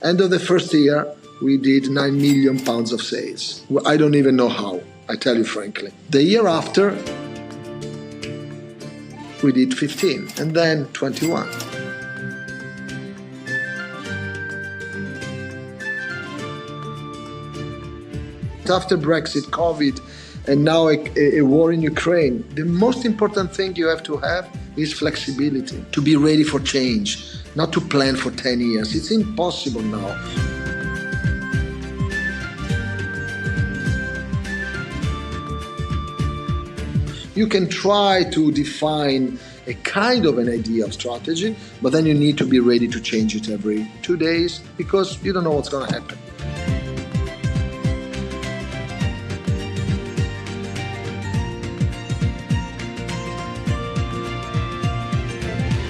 End of the first year, we did £9 million of sales. I don't even know how, I tell you frankly. The year after, we did 15, and then 21. After Brexit, COVID, and now a war in Ukraine, the most important thing you have to have is flexibility, to be ready for change, not to plan for 10 years. It's impossible now. You can try to define a kind of an idea of strategy, but then you need to be ready to change it every 2 days because you don't know what's going to happen.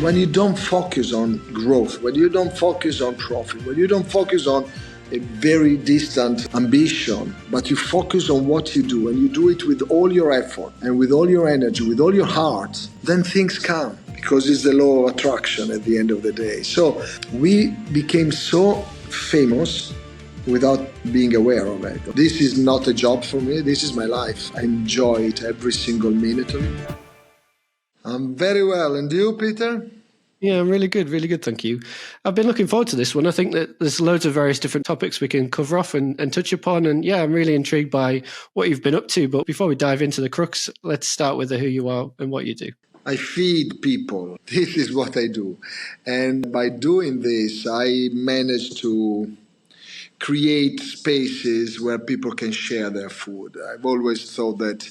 When you don't focus on growth, when you don't focus on profit, when you don't focus on a very distant ambition, but you focus on what you do and you do it with all your effort and with all your energy, with all your heart, then things come because it's the law of attraction at the end of the day. So we became so famous without being aware of it. This is not a job for me. This is my life. I enjoy it every single minute of it. I'm very well. And you, Peter? Yeah, I'm really good, thank you. I've been looking forward to this one. I think that there's loads of various different topics we can cover off and touch upon. And yeah, I'm really intrigued by what you've been up to. But before we dive into the crux, let's start with who you are and what you do. I feed people. This is what I do. And by doing this, I manage to create spaces where people can share their food. I've always thought that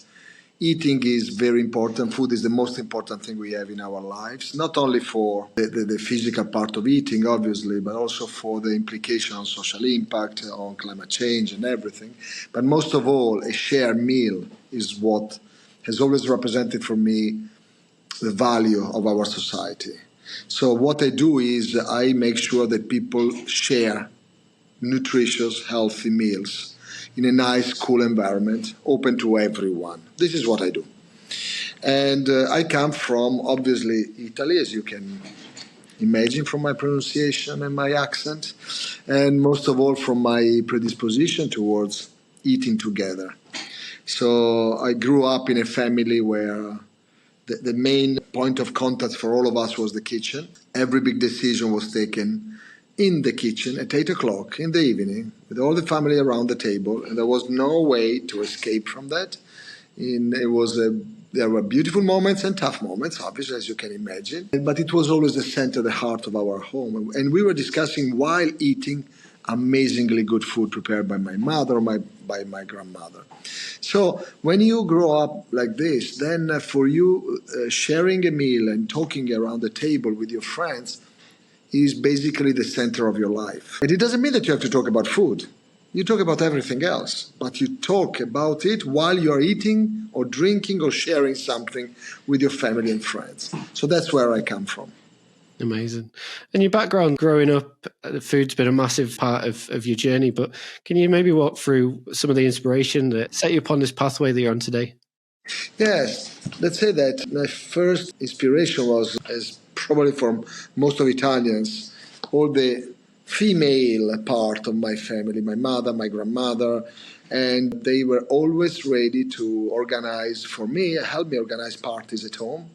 eating is very important. Food is the most important thing we have in our lives, not only for the physical part of eating, obviously, but also for the implication on social impact, on climate change and everything. But most of all, a shared meal is what has always represented for me the value of our society. So what I do is I make sure that people share nutritious, healthy meals in a nice, cool environment, open to everyone. This is what I do. And I come from, obviously, Italy, as you can imagine from my pronunciation and my accent, and most of all from my predisposition towards eating together. So I grew up in a family where the main point of contact for all of us was the kitchen. Every big decision was taken in the kitchen at 8 o'clock in the evening with all the family around the table, and there was no way to escape from that. There were beautiful moments and tough moments, obviously, as you can imagine, but it was always the center, the heart of our home. And we were discussing while eating amazingly good food prepared by my mother or by my grandmother. So when you grow up like this, then for you, sharing a meal and talking around the table with your friends is basically the center of your life. And it doesn't mean that you have to talk about food. You talk about everything else, but you talk about it while you're eating or drinking or sharing something with your family and friends. So that's where I come from. Amazing. And your background growing up, food's been a massive part of your journey, but can you maybe walk through some of the inspiration that set you upon this pathway that you're on today? Yes, let's say that my first inspiration was, as probably for most of Italians, all the female part of my family, my mother, my grandmother, and they were always ready to organize for me, help me organize parties at home.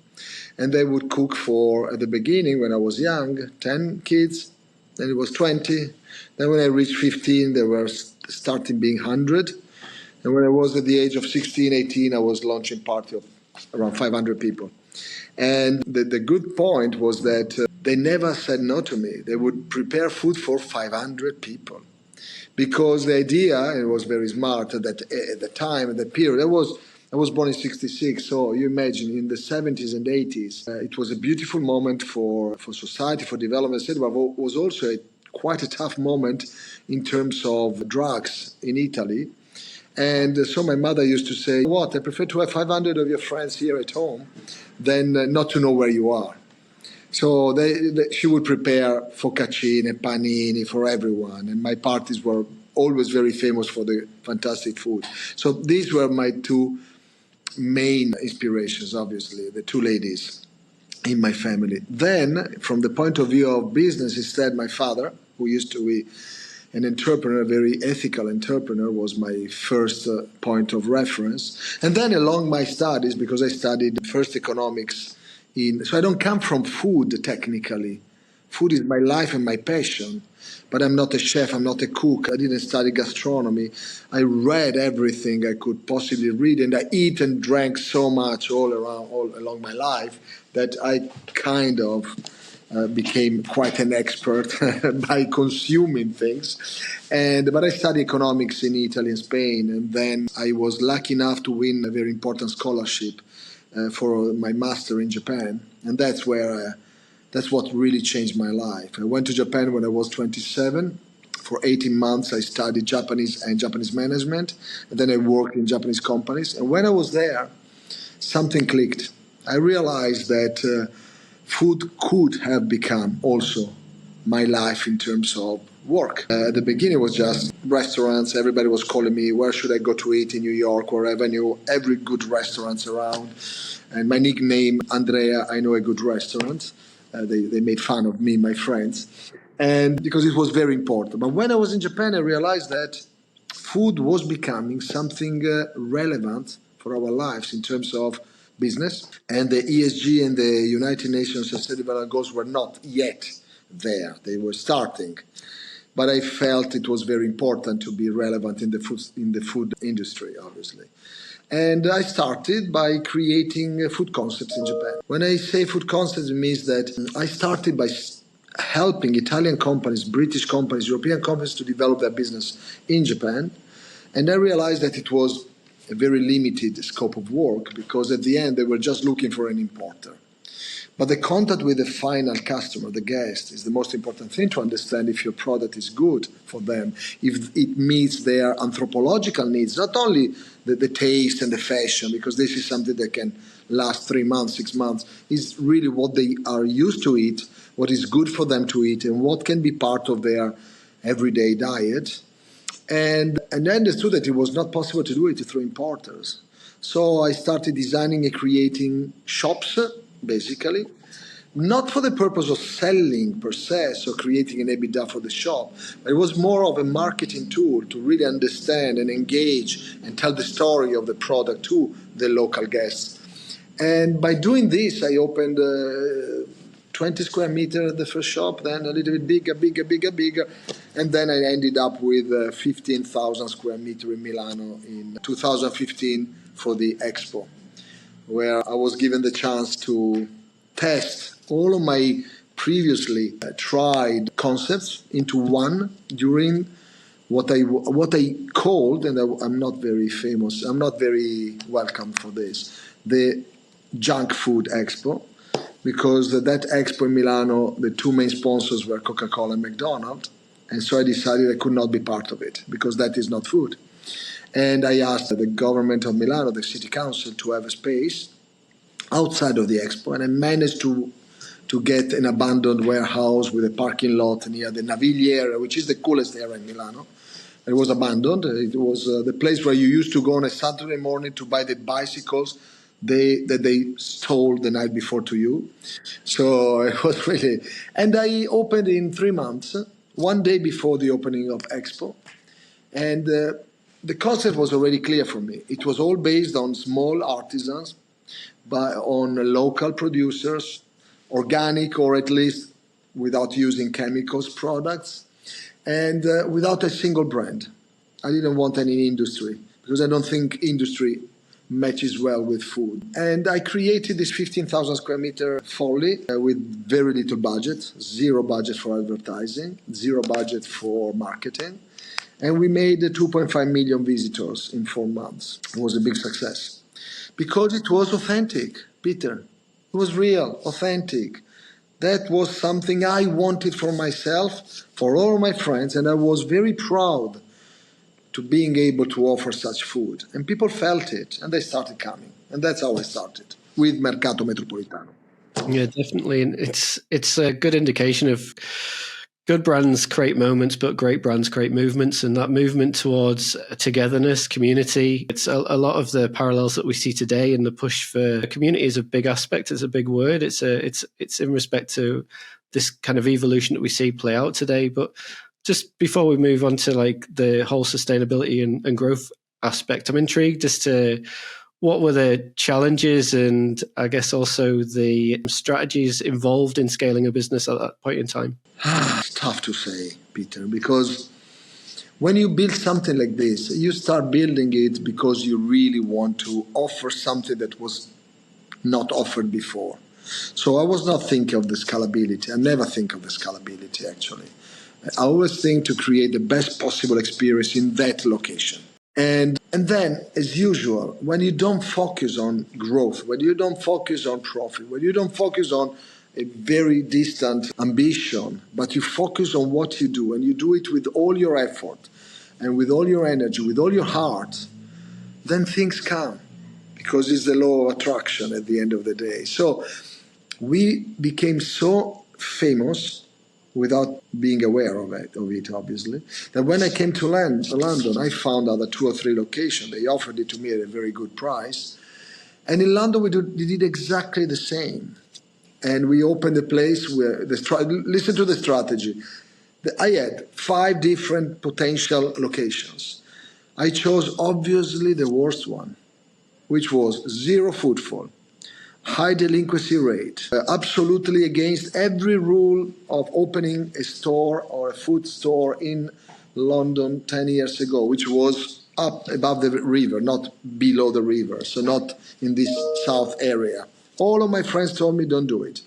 And they would cook for, at the beginning when I was young, 10 kids, then it was 20. Then when I reached 15, there were starting being 100. And when I was at the age of 16, 18, I was launching a party of around 500 people. And the good point was that they never said no to me. They would prepare food for 500 people. Because the idea, and it was very smart at the time, at that period, I was born in 66, so you imagine in the 70s and 80s, it was a beautiful moment for society, for development, etc. But it was also quite a tough moment in terms of drugs in Italy. And so my mother used to say, I prefer to have 500 of your friends here at home than not to know where you are. So she would prepare focacciine, panini for everyone. And my parties were always very famous for the fantastic food. So these were my two main inspirations, obviously, the two ladies in my family. Then, from the point of view of business, instead, my father, who used to be an entrepreneur, a very ethical entrepreneur, was my first point of reference. And then along my studies, because I studied first economics so I don't come from food technically. Food is my life and my passion, but I'm not a chef, I'm not a cook. I didn't study gastronomy. I read everything I could possibly read, and I eat and drank so much all along my life that I kind of became quite an expert by consuming things. But I studied economics in Italy and Spain, and then I was lucky enough to win a very important scholarship for my master in Japan, and that's what really changed my life. I went to Japan when I was 27. For 18 months, I studied Japanese and Japanese management, and then I worked in Japanese companies. And when I was there, something clicked. I realized that food could have become also my life in terms of work. At the beginning, it was just restaurants. Everybody was calling me, where should I go to eat in New York, wherever. I knew every good restaurants around. And my nickname, Andrea, I know a good restaurant. They made fun of me, my friends, and because it was very important. But when I was in Japan, I realized that food was becoming something relevant for our lives in terms of business. And the ESG and the United Nations Sustainable Development Goals were not yet there. They were starting. But I felt it was very important to be relevant in the food industry, obviously. And I started by creating food concepts in Japan. When I say food concepts, it means that I started by helping Italian companies, British companies, European companies to develop their business in Japan. And I realized that it was a very limited scope of work because at the end they were just looking for an importer. But the contact with the final customer, the guest, is the most important thing to understand if your product is good for them, if it meets their anthropological needs, not only the taste and the fashion, because this is something that can last 3 months, 6 months, is really what they are used to eat, what is good for them to eat, and what can be part of their everyday diet. And I understood that it was not possible to do it through importers. So I started designing and creating shops, basically, not for the purpose of selling per se, so creating an EBITDA for the shop, but it was more of a marketing tool to really understand and engage and tell the story of the product to the local guests. And by doing this, I opened 20 square meter at the first shop, then a little bit bigger, and then I ended up with 15,000 square meter in Milano in 2015 for the Expo, where I was given the chance to test all of my previously tried concepts into one during what I called, and I'm not very famous, I'm not very welcome for this, the Junk Food Expo, because that expo in Milano, the two main sponsors were Coca-Cola and McDonald's, and so I decided I could not be part of it because that is not food. And I asked the government of Milano, the city council, to have a space outside of the expo, and I managed to get an abandoned warehouse with a parking lot near the Navigli area, which is the coolest area in Milano. It was abandoned. It was the place where you used to go on a Saturday morning to buy the bicycles that they stole the night before to you. So it was really... And I opened in 3 months, one day before the opening of Expo. And the concept was already clear for me. It was all based on small artisans, on local producers, organic, or at least without using chemicals products, and without a single brand. I didn't want any industry because I don't think industry matches well with food. And I created this 15,000 square meter folly with very little budget, zero budget for advertising, zero budget for marketing. And we made 2.5 million visitors in 4 months. It was a big success because it was authentic, Peter. It was real, authentic. That was something I wanted for myself, for all my friends, and I was very proud to being able to offer such food. And people felt it, and they started coming. And that's how I started, with Mercato Metropolitano. Yeah, definitely. And it's a good indication of good brands create moments, but great brands create movements, and that movement towards togetherness, community. It's a lot of the parallels that we see today, and the push for community is a big aspect. It's a big word. It's in respect to this kind of evolution that we see play out today. But just before we move on to like the whole sustainability and growth aspect, I'm intrigued as to what were the challenges and I guess also the strategies involved in scaling a business at that point in time? It's tough to say, Peter, because when you build something like this, you start building it because you really want to offer something that was not offered before. So I was not thinking of the scalability. I never think of the scalability, actually. I always think to create the best possible experience in that location. And then, as usual, when you don't focus on growth, when you don't focus on profit, when you don't focus on a very distant ambition, but you focus on what you do, and you do it with all your effort, and with all your energy, with all your heart, then things come, because it's the law of attraction at the end of the day. So we became so famous without being aware of it, obviously, that when I came to London, I found other 2 or 3 locations. They offered it to me at a very good price. And in London, we did exactly the same. And we opened a place where, listen to the strategy. I had 5 different potential locations. I chose, obviously, the worst one, which was 0 footfall, high delinquency rate, absolutely against every rule of opening a store or a food store in London 10 years ago, which was up above the river, not below the river, so not in this south area. All of my friends told me, don't do it.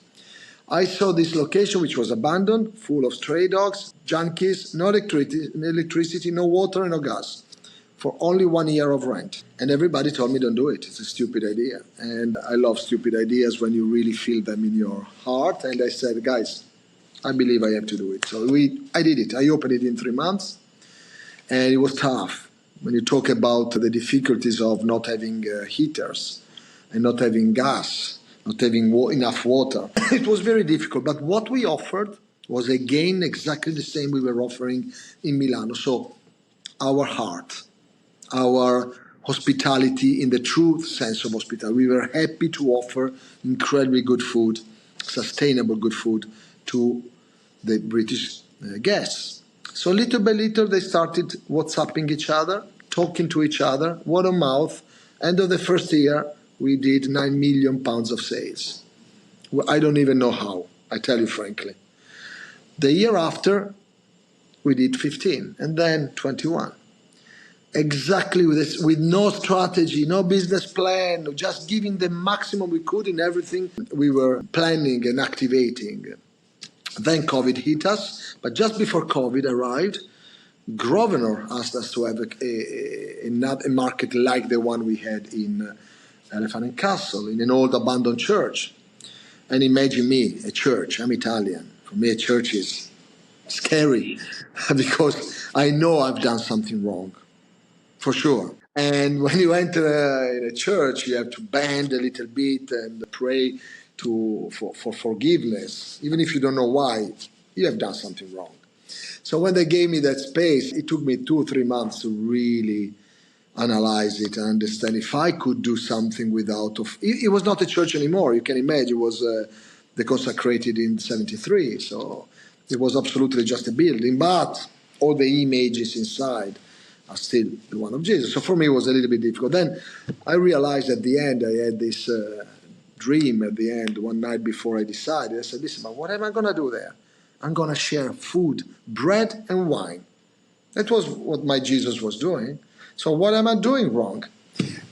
I saw this location which was abandoned, full of stray dogs, junkies, no electricity, no water, no gas, for only 1 year of rent. And everybody told me, don't do it. It's a stupid idea. And I love stupid ideas when you really feel them in your heart. And I said, guys, I believe I have to do it. So I did it. I opened it in 3 months. And it was tough. When you talk about the difficulties of not having heaters and not having gas, not having enough water, it was very difficult. But what we offered was, again, exactly the same we were offering in Milano. So our heart, our hospitality in the true sense of hospitality. We were happy to offer incredibly good food, sustainable good food to the British guests. So little by little they started WhatsApping each other, talking to each other, word of mouth. End of the first year, we did £9 million of sales. Well, I don't even know how, I tell you frankly. The year after, we did 15, and then 21. Exactly with this, with no strategy, no business plan, just giving the maximum we could in everything we were planning and activating. Then COVID hit us, but just before COVID arrived, Grosvenor asked us to have a market like the one we had in Elephant and Castle, in an old abandoned church. And imagine me, a church, I'm Italian. For me, a church is scary because I know I've done something wrong. For sure. And when you enter in a church, you have to bend a little bit and pray for forgiveness. Even if you don't know why, you have done something wrong. So when they gave me that space, it took me 2 or 3 months to really analyze it and understand if I could do something without... It was not a church anymore. You can imagine it was consecrated in 73. So it was absolutely just a building. But all the images inside are still the one of Jesus. So for me, it was a little bit difficult. Then I realized at the end, I had this dream at the end, one night before I decided. I said, listen, but what am I going to do there? I'm going to share food, bread and wine. That was what my Jesus was doing. So what am I doing wrong?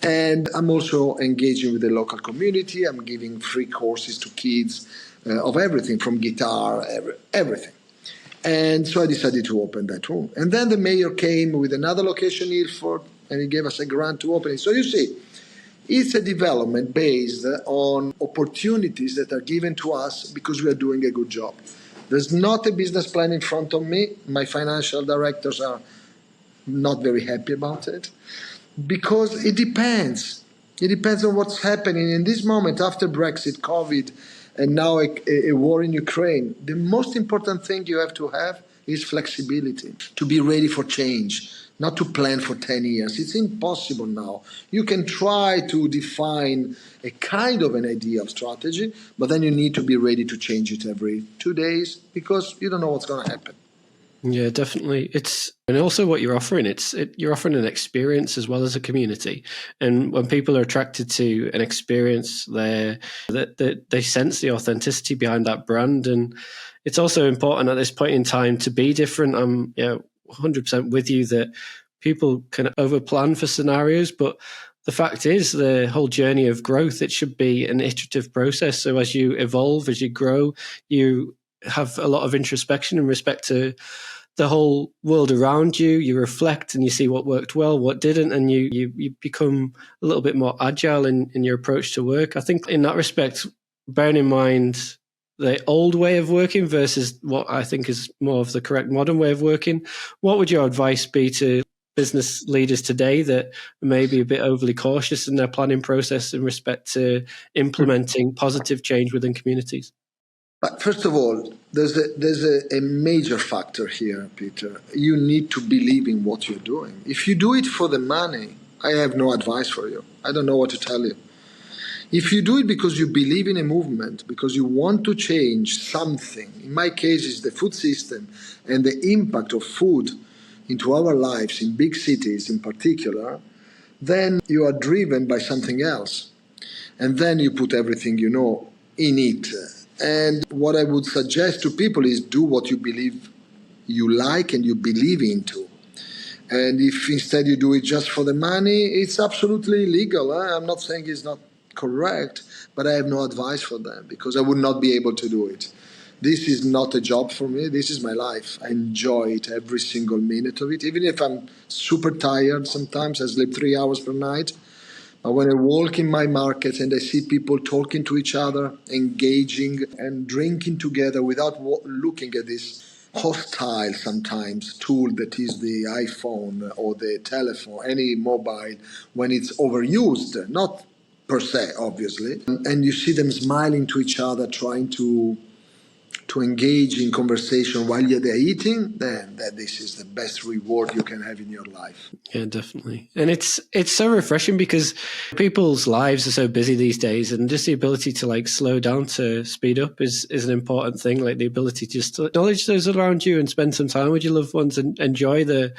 And I'm also engaging with the local community. I'm giving free courses to kids of everything, from guitar, everything. And so I decided to open that room. And then the mayor came with another location in Ilford, and he gave us a grant to open it. So you see, it's a development based on opportunities that are given to us because we are doing a good job. There's not a business plan in front of me. My financial directors are not very happy about it because it depends. It depends on what's happening in this moment after Brexit, COVID, and now a war in Ukraine. The most important thing you have to have is flexibility, to be ready for change, not to plan for 10 years. It's impossible now. You can try to define a kind of an idea of strategy, but then you need to be ready to change it every 2 days because you don't know what's going to happen. Yeah, definitely. And also what you're offering. You're offering an experience as well as a community. And when people are attracted to an experience, they sense the authenticity behind that brand. And it's also important at this point in time to be different. I'm 100% with you that people can overplan for scenarios, but the fact is the whole journey of growth, it should be an iterative process. So as you evolve, as you grow, you have a lot of introspection in respect to the whole world around you. You reflect and you see what worked well, what didn't, and you become a little bit more agile in your approach to work. I think in that respect, bearing in mind the old way of working versus what I think is more of the correct modern way of working, what would your advice be to business leaders today that may be a bit overly cautious in their planning process in respect to implementing positive change within communities? But first of all, there's a major factor here, Peter. You need to believe in what you're doing. If you do it for the money, I have no advice for you. I don't know what to tell you. If you do it because you believe in a movement, because you want to change something, in my case, it's the food system and the impact of food into our lives in big cities in particular, then you are driven by something else. And then you put everything you know in it. And what I would suggest to people is do what you believe you like and you believe into. And if instead you do it just for the money, it's absolutely illegal. I'm not saying it's not correct, but I have no advice for them because I would not be able to do it. This is not a job for me. This is my life. I enjoy it every single minute of it. Even if I'm super tired sometimes, I sleep 3 hours per night. But when I walk in my markets and I see people talking to each other, engaging and drinking together without looking at this hostile sometimes tool that is the iPhone or the telephone, any mobile, when it's overused, not per se, obviously. And you see them smiling to each other, trying to engage in conversation while they're eating, then this is the best reward you can have in your life. Yeah, definitely. And it's so refreshing because people's lives are so busy these days, and just the ability to slow down to speed up is an important thing. Like the ability to just acknowledge those around you and spend some time with your loved ones and enjoy the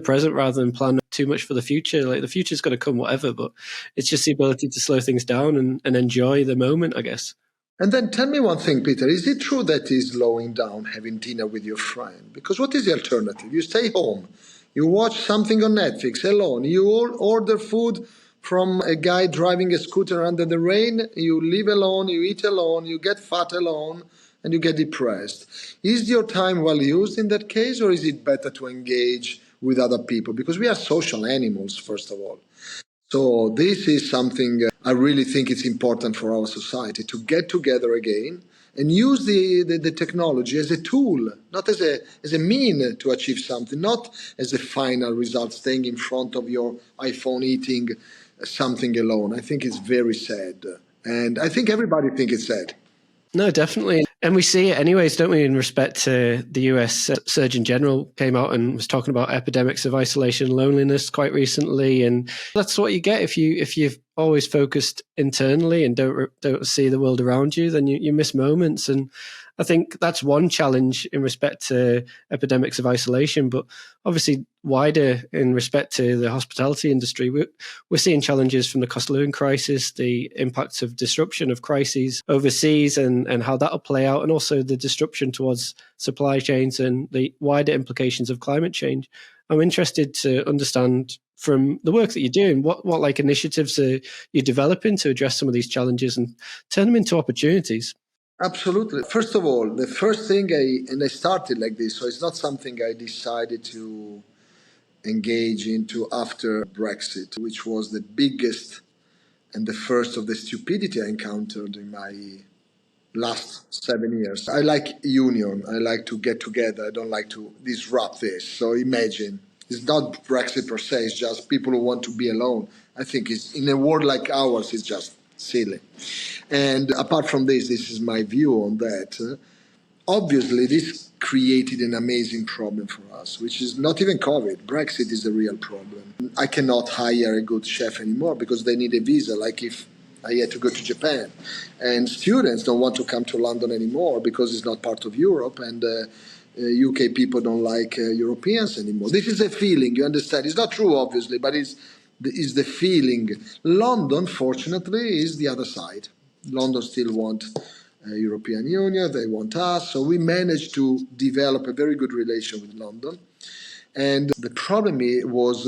present rather than plan too much for the future. Like the future's going to come whatever, but it's just the ability to slow things down and enjoy the moment, I guess. And then tell me one thing, Peter. Is it true that is slowing down having dinner with your friend? Because what is the alternative? You stay home, you watch something on Netflix alone, you all order food from a guy driving a scooter under the rain, you live alone, you eat alone, you get fat alone, and you get depressed. Is your time well used in that case, or is it better to engage with other people? Because we are social animals, first of all. So this is something I really think it's important for our society to get together again and use the technology as a tool, not as a mean to achieve something, not as a final result, staying in front of your iPhone eating something alone. I think it's very sad. And I think everybody thinks it's sad. No, definitely. And we see it anyways, don't we, in respect to the US Surgeon General came out and was talking about epidemics of isolation and loneliness quite recently. And that's what you get if you've always focused internally and don't see the world around you, then you miss moments. And I think that's one challenge in respect to epidemics of isolation, but obviously wider in respect to the hospitality industry. We're seeing challenges from the cost of living crisis, the impacts of disruption of crises overseas and how that'll play out, and also the disruption towards supply chains and the wider implications of climate change. I'm interested to understand from the work that you're doing, what initiatives are you developing to address some of these challenges and turn them into opportunities? Absolutely. First of all, the first thing I started like this, so it's not something I decided to engage into after Brexit, which was the biggest and the first of the stupidity I encountered in my last 7 years. I like union. I like to get together. I don't like to disrupt this. So imagine, it's not Brexit per se, it's just people who want to be alone. I think it's, in a world like ours, it's just silly. And apart from this is my view on that. Obviously, this created an amazing problem for us, which is not even COVID. Brexit is the real problem. I cannot hire a good chef anymore because they need a visa, like if I had to go to Japan. And students don't want to come to London anymore because it's not part of Europe, and UK people don't like Europeans anymore. This is a feeling, you understand? It's not true, obviously, but is the feeling. London, fortunately, is the other side. London still want European Union, they want us. So we managed to develop a very good relation with London. And the problem was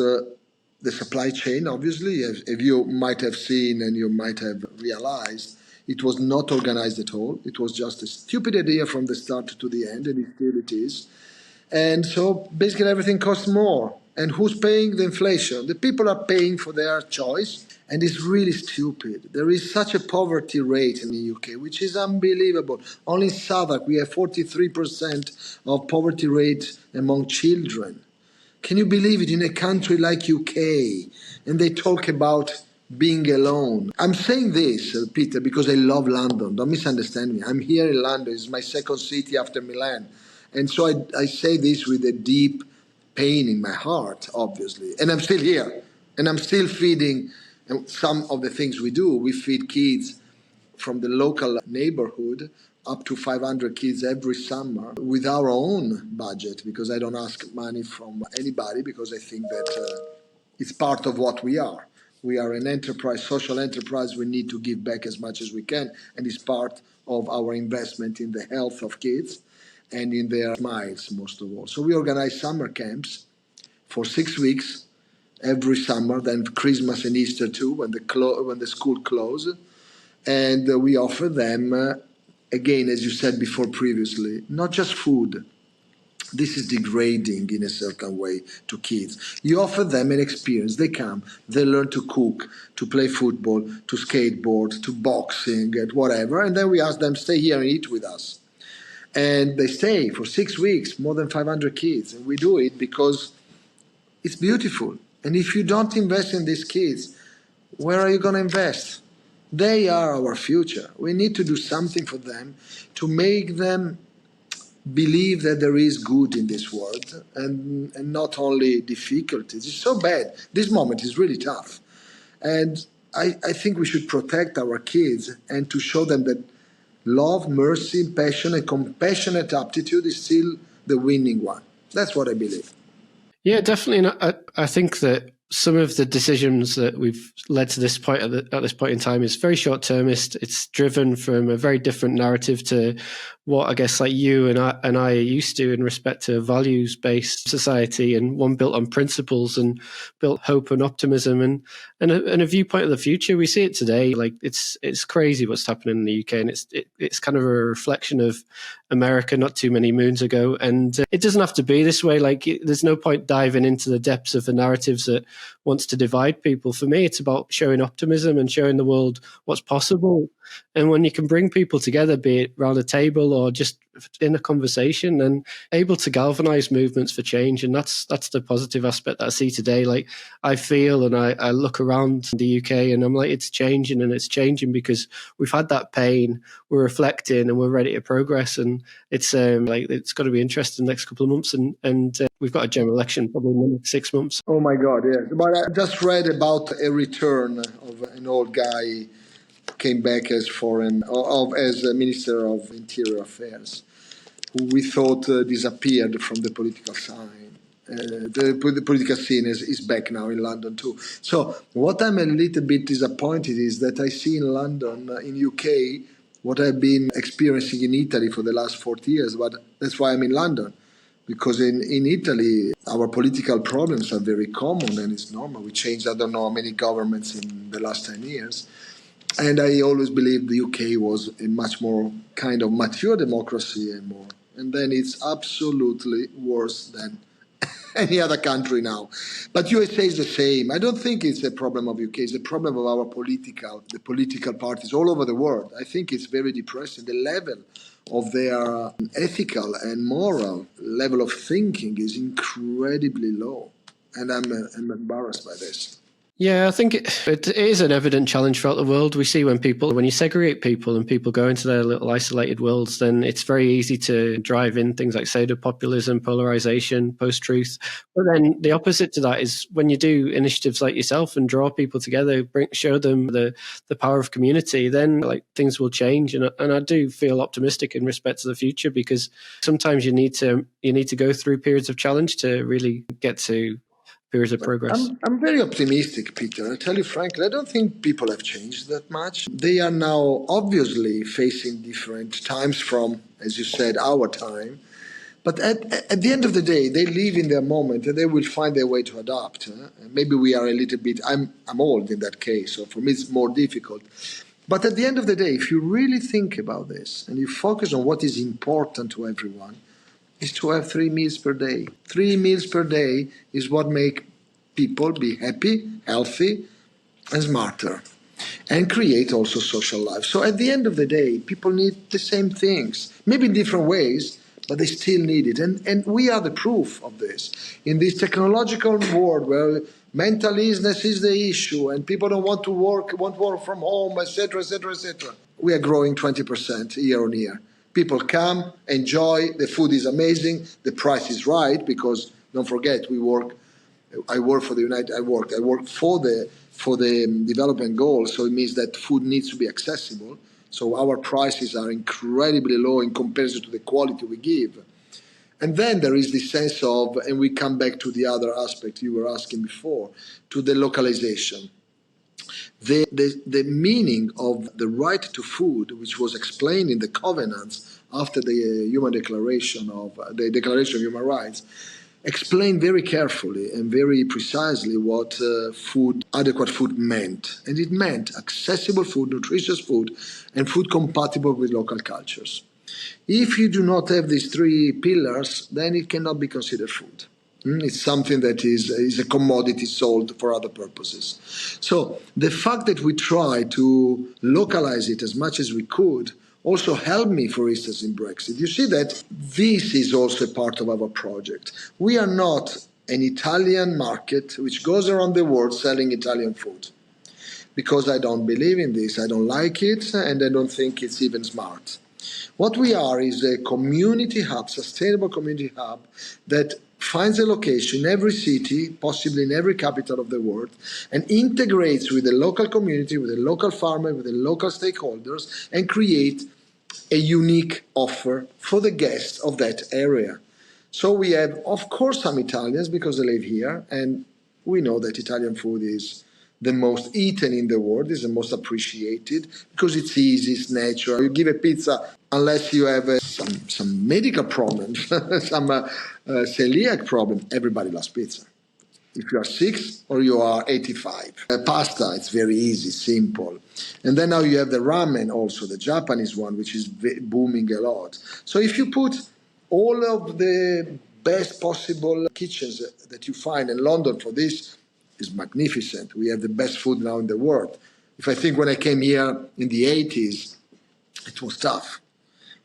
the supply chain, obviously. As you might have seen and you might have realized, it was not organized at all. It was just a stupid idea from the start to the end, and it is. And so basically everything costs more. And who's paying the inflation? The people are paying for their choice. And it's really stupid. There is such a poverty rate in the UK, which is unbelievable. Only in Southwark, we have 43% of poverty rate among children. Can you believe it, in a country like UK? And they talk about being alone. I'm saying this, Peter, because I love London. Don't misunderstand me. I'm here in London. It's my second city after Milan. And so I say this with a deep pain in my heart, obviously. And I'm still here. And I'm still feeding some of the things we do. We feed kids from the local neighborhood, up to 500 kids every summer, with our own budget, because I don't ask money from anybody, because I think that it's part of what we are. We are an enterprise, social enterprise. We need to give back as much as we can, and it's part of our investment in the health of kids and in their smiles, most of all. So we organize summer camps for 6 weeks every summer, then Christmas and Easter too, when the school closes. And we offer them, again, as you said before previously, not just food. This is degrading in a certain way to kids. You offer them an experience. They come, they learn to cook, to play football, to skateboard, to boxing, and whatever. And then we ask them, stay here and eat with us. And they stay for 6 weeks, more than 500 kids. And we do it because it's beautiful. And if you don't invest in these kids, where are you going to invest? They are our future. We need to do something for them to make them believe that there is good in this world, and not only difficulties. It's so bad. This moment is really tough. And I think we should protect our kids and to show them that love, mercy, passion, and compassionate aptitude is still the winning one. That's what I believe. Yeah, definitely. And I think that some of the decisions that we've led to this point at this point in time is very short-termist. It's driven from a very different narrative to what I guess like you and I are used to in respect to a values-based society, and one built on principles and built hope and optimism and a viewpoint of the future. We see it today. Like it's crazy what's happening in the UK, and it's kind of a reflection of America not too many moons ago. And it doesn't have to be this way. Like there's no point diving into the depths of the narratives that wants to divide people. For me, it's about showing optimism and showing the world what's possible. And when you can bring people together, be it around a table or just in a conversation, and able to galvanize movements for change. And that's the positive aspect that I see today. Like I feel and I look around the UK and I'm like, it's changing, and it's changing because we've had that pain, we're reflecting and we're ready to progress. And it's it's got to be interesting the next couple of months. And we've got a general election probably in the next 6 months. Oh my God, yes. But I just read about a return of an old guy came back as as a Minister of Interior Affairs, who we thought disappeared from the political scene. The political scene is back now in London too. So what I'm a little bit disappointed is that I see in London, in UK, what I've been experiencing in Italy for the last 40 years. But that's why I'm in London. Because in Italy, our political problems are very common and it's normal. We changed, I don't know how many governments in the last 10 years. And I always believed the UK was a much more kind of mature democracy and more. And then it's absolutely worse than any other country now. But USA is the same. I don't think it's a problem of UK. It's a problem of the political parties all over the world. I think it's very depressing. The level of their ethical and moral level of thinking is incredibly low. And I'm embarrassed by this. Yeah, I think it is an evident challenge throughout the world. We see when you segregate people and people go into their little isolated worlds, then it's very easy to drive in things like pseudo populism, polarization, post truth. But then the opposite to that is when you do initiatives like yourself and draw people together, show them the power of community, then like things will change. And I do feel optimistic in respect to the future, because sometimes you need to go through periods of challenge to really get to periods of progress. I'm very optimistic, Peter. I tell you frankly, I don't think people have changed that much. They are now obviously facing different times from, as you said, our time. But at the end of the day, they live in their moment and they will find their way to adapt. Maybe we are a little bit, I'm old in that case, so for me it's more difficult. But at the end of the day, if you really think about this and you focus on what is important to everyone, is to have 3 meals per day. 3 meals per day is what make people be happy, healthy, and smarter, and create also social life. So at the end of the day, people need the same things, maybe in different ways, but they still need it. And we are the proof of this. In this technological world where mental illness is the issue and people don't want to work from home, etc., etc., etc., we are growing 20% year on year. People come, enjoy, the food is amazing, the price is right, because don't forget, I work for the United. I work for the development goals. So it means that food needs to be accessible. So our prices are incredibly low in comparison to the quality we give. And then there is this sense of, and we come back to the other aspect you were asking before, to the localization. The meaning of the right to food, which was explained in the covenants after the the Declaration of Human Rights, explained very carefully and very precisely what adequate food meant. And it meant accessible food, nutritious food, and food compatible with local cultures. If you do not have these three pillars, then it cannot be considered food. It's something that is a commodity sold for other purposes. So the fact that we try to localize it as much as we could also helped me, for instance, in Brexit. You see that this is also part of our project. We are not an Italian market which goes around the world selling Italian food, because I don't believe in this, I don't like it, and I don't think it's even smart. What we are is a community hub, sustainable community hub, that finds a location in every city, possibly in every capital of the world, and integrates with the local community, with the local farmer, with the local stakeholders, and create a unique offer for the guests of that area. So we have, of course, some Italians because they live here, and we know that Italian food is the most eaten in the world, is the most appreciated because it's easy, it's natural. You give a pizza, unless you have some medical problems, some celiac problem, everybody loves pizza. If you are 6 or you are 85. Pasta, it's very easy, simple. And then now you have the ramen also, the Japanese one, which is booming a lot. So if you put all of the best possible kitchens that you find in London for this, is magnificent. We have the best food now in the world. If I think when I came here in the 80s, it was tough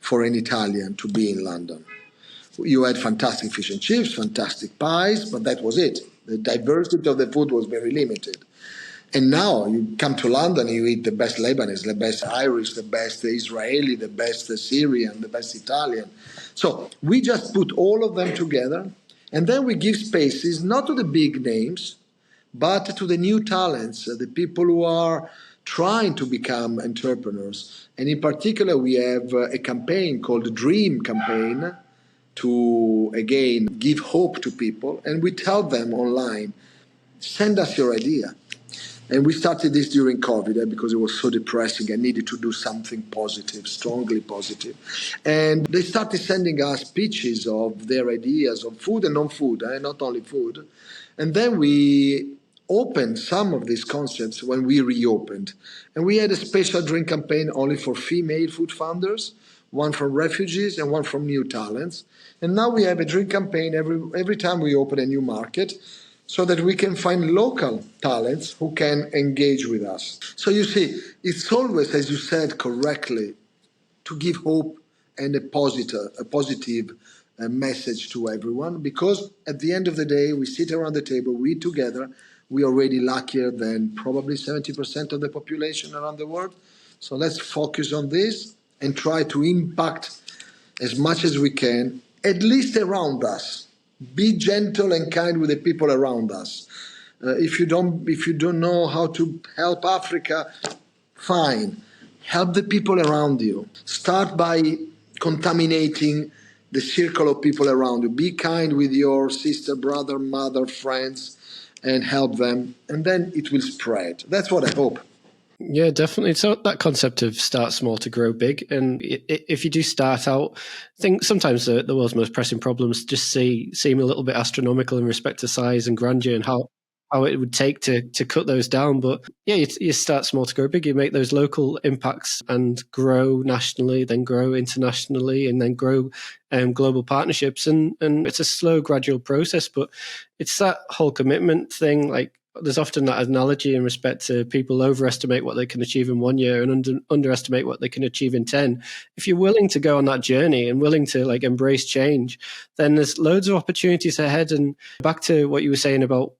for an Italian to be in London. You had fantastic fish and chips, fantastic pies, but that was it. The diversity of the food was very limited. And now you come to London, you eat the best Lebanese, the best Irish, the best Israeli, the best Syrian, the best Italian. So we just put all of them together, and then we give spaces not to the big names, but to the new talents, the people who are trying to become entrepreneurs. And in particular, we have a campaign called the Dream Campaign, to again give hope to people, and we tell them online, send us your idea. And we started this during COVID because it was so depressing. I needed to do something positive, strongly positive. And they started sending us pitches of their ideas of food and non-food, not only food. And then we opened some of these concepts when we reopened. And we had a special drink campaign only for female food founders, one from refugees and one from new talents. And now we have a drink campaign every time we open a new market, so that we can find local talents who can engage with us. So you see, it's always, as you said correctly, to give hope and a positive message to everyone, because at the end of the day, we sit around the table, we eat together, We are already luckier than probably 70% of the population around the world. So let's focus on this and try to impact as much as we can, at least around us. Be gentle and kind with the people around us. If you don't know how to help Africa, fine. Help the people around you. Start by contaminating the circle of people around you. Be kind with your sister, brother, mother, friends, and help them. And then it will spread. That's what I hope. Yeah, definitely. So that concept of start small to grow big, and if you do start out, I think sometimes the world's most pressing problems just seem a little bit astronomical in respect to size and grandeur and how it would take to cut those down. But yeah, you start small to grow big. You make those local impacts and grow nationally, then grow internationally, and then grow global partnerships. And it's a slow, gradual process, but it's that whole commitment thing. Like, there's often that analogy in respect to people overestimate what they can achieve in 1 year and underestimate what they can achieve in 10. If you're willing to go on that journey and willing to like embrace change, then there's loads of opportunities ahead. And back to what you were saying about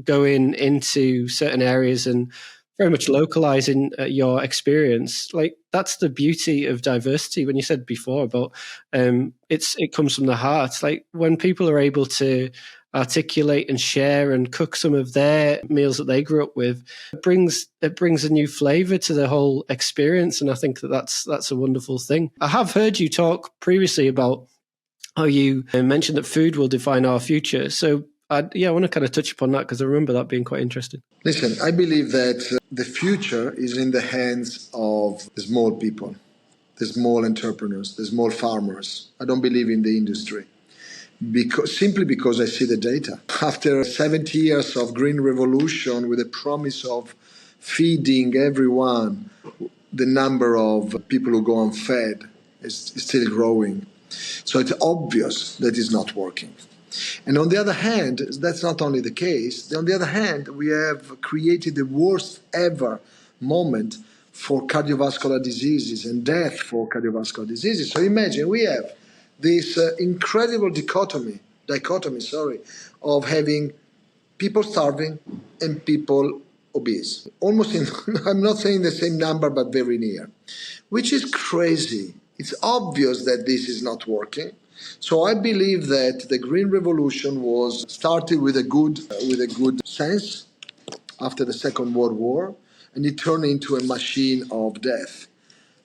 going into certain areas and very much localizing your experience, like that's the beauty of diversity. When you said before about it comes from the heart, like when people are able to articulate and share and cook some of their meals that they grew up with, it brings a new flavor to the whole experience. And I think that's a wonderful thing. I have heard you talk previously about how you mentioned that food will define our future. So I want to kind of touch upon that because I remember that being quite interesting. Listen, I believe that the future is in the hands of the small people, the small entrepreneurs, the small farmers. I don't believe in the industry. Simply because I see the data. After 70 years of green revolution with the promise of feeding everyone, the number of people who go unfed is still growing. So it's obvious that it's not working. And on the other hand, that's not only the case. On the other hand, we have created the worst ever moment for cardiovascular diseases and death for cardiovascular diseases. So imagine we have this incredible dichotomy, of having people starving and people obese. Almost in, I'm not saying the same number, but very near, which is crazy. It's obvious that this is not working. So I believe that the Green Revolution was started with a good sense after the Second World War, and it turned into a machine of death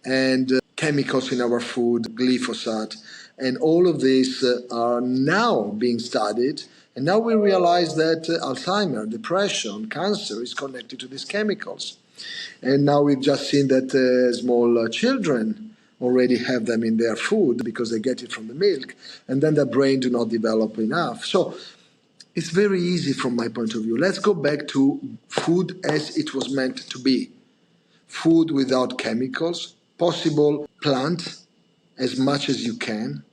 and chemicals in our food, glyphosate, and all of these are now being studied. And now we realize that Alzheimer, depression, cancer is connected to these chemicals. And now we've just seen that small children already have them in their food because they get it from the milk, and then their brain do not develop enough. So it's very easy from my point of view. Let's go back to food as it was meant to be. Food without chemicals, possible plant as much as you can,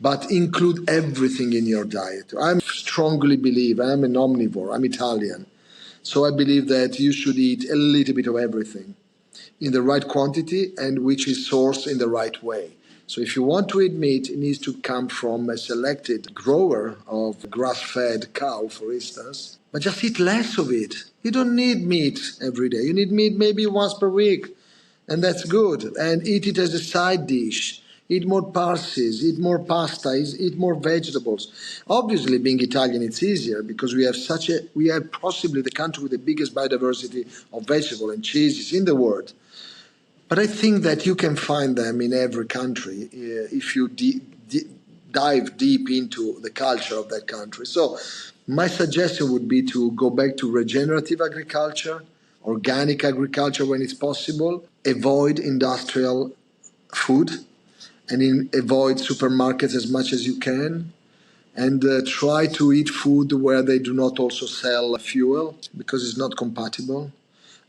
but include everything in your diet. I strongly believe, I'm an omnivore, I'm Italian, so I believe that you should eat a little bit of everything in the right quantity and which is sourced in the right way. So if you want to eat meat, it needs to come from a selected grower of grass-fed cow, for instance, but just eat less of it. You don't need meat every day. You need meat maybe once per week, and that's good. And eat it as a side dish. Eat more pulses, eat more pasta, eat more vegetables. Obviously, being Italian, it's easier because we have possibly the country with the biggest biodiversity of vegetables and cheeses in the world. But I think that you can find them in every country if you dive deep into the culture of that country. So my suggestion would be to go back to regenerative agriculture, organic agriculture when it's possible, avoid industrial food, and avoid supermarkets as much as you can, and try to eat food where they do not also sell fuel because it's not compatible.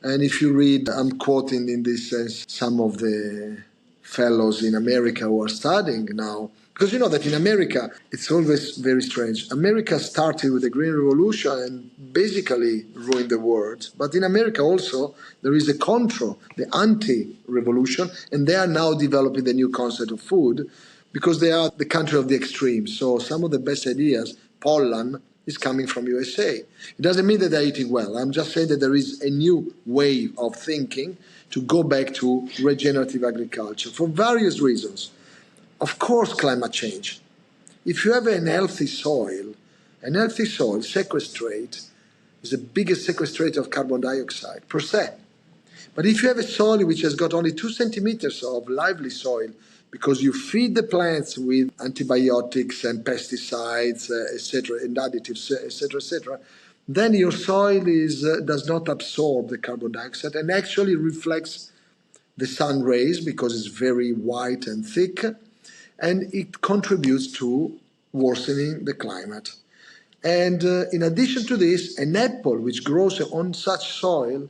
And if you read, I'm quoting in this sense some of the fellows in America who are studying now, because you know that in America, it's always very strange. America started with the Green Revolution and basically ruined the world. But in America also, there is a contra, the anti-revolution, and they are now developing the new concept of food because they are the country of the extremes. So some of the best ideas, pollen, is coming from USA. It doesn't mean that they're eating well. I'm just saying that there is a new way of thinking to go back to regenerative agriculture for various reasons. Of course, climate change. If you have an healthy soil sequestrates is the biggest sequestrator of carbon dioxide per se. But if you have a soil which has got only 2 centimeters of lively soil, because you feed the plants with antibiotics and pesticides, etc., and additives, etc., then your soil does not absorb the carbon dioxide and actually reflects the sun rays because it's very white and thick, and it contributes to worsening the climate. And in addition to this, an apple which grows on such soil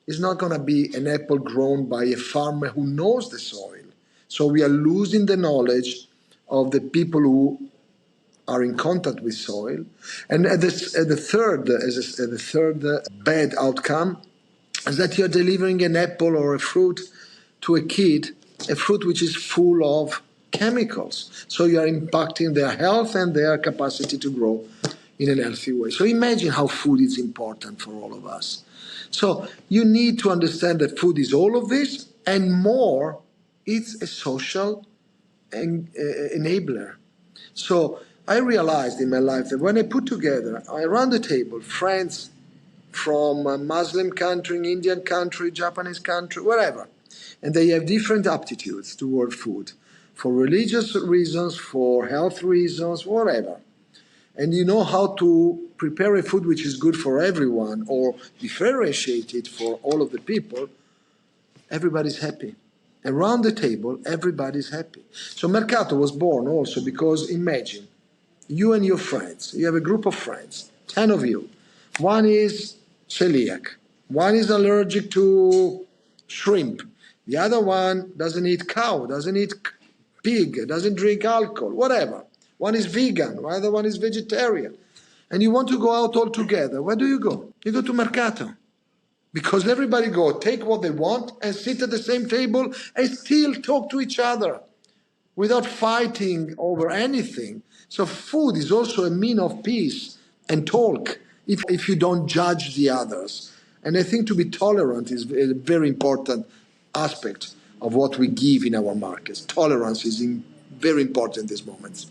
is not going to be an apple grown by a farmer who knows the soil. So we are losing the knowledge of the people who are in contact with soil. And the third bad outcome is that you're delivering an apple or a fruit to a kid, a fruit which is full of chemicals. So you are impacting their health and their capacity to grow in a healthy way. So imagine how food is important for all of us. So you need to understand that food is all of this and more. It's a social enabler. So I realized in my life that when I put together around the table friends from a Muslim country, Indian country, Japanese country, wherever, and they have different aptitudes toward food, for religious reasons, for health reasons, whatever. And you know how to prepare a food which is good for everyone or differentiate it for all of the people, everybody's happy. Around the table, everybody's happy. So Mercato was born also because imagine, you and your friends, you have a group of friends, 10 of you. One is celiac, one is allergic to shrimp, the other one doesn't eat cow, doesn't eat pig, doesn't drink alcohol, whatever. One is vegan, the other one is vegetarian. And you want to go out all together. Where do you go? You go to Mercato. Because everybody go, take what they want and sit at the same table and still talk to each other without fighting over anything. So food is also a mean of peace and talk if you don't judge the others. And I think to be tolerant is a very important aspect of what we give in our markets. Tolerance is very important in these moments.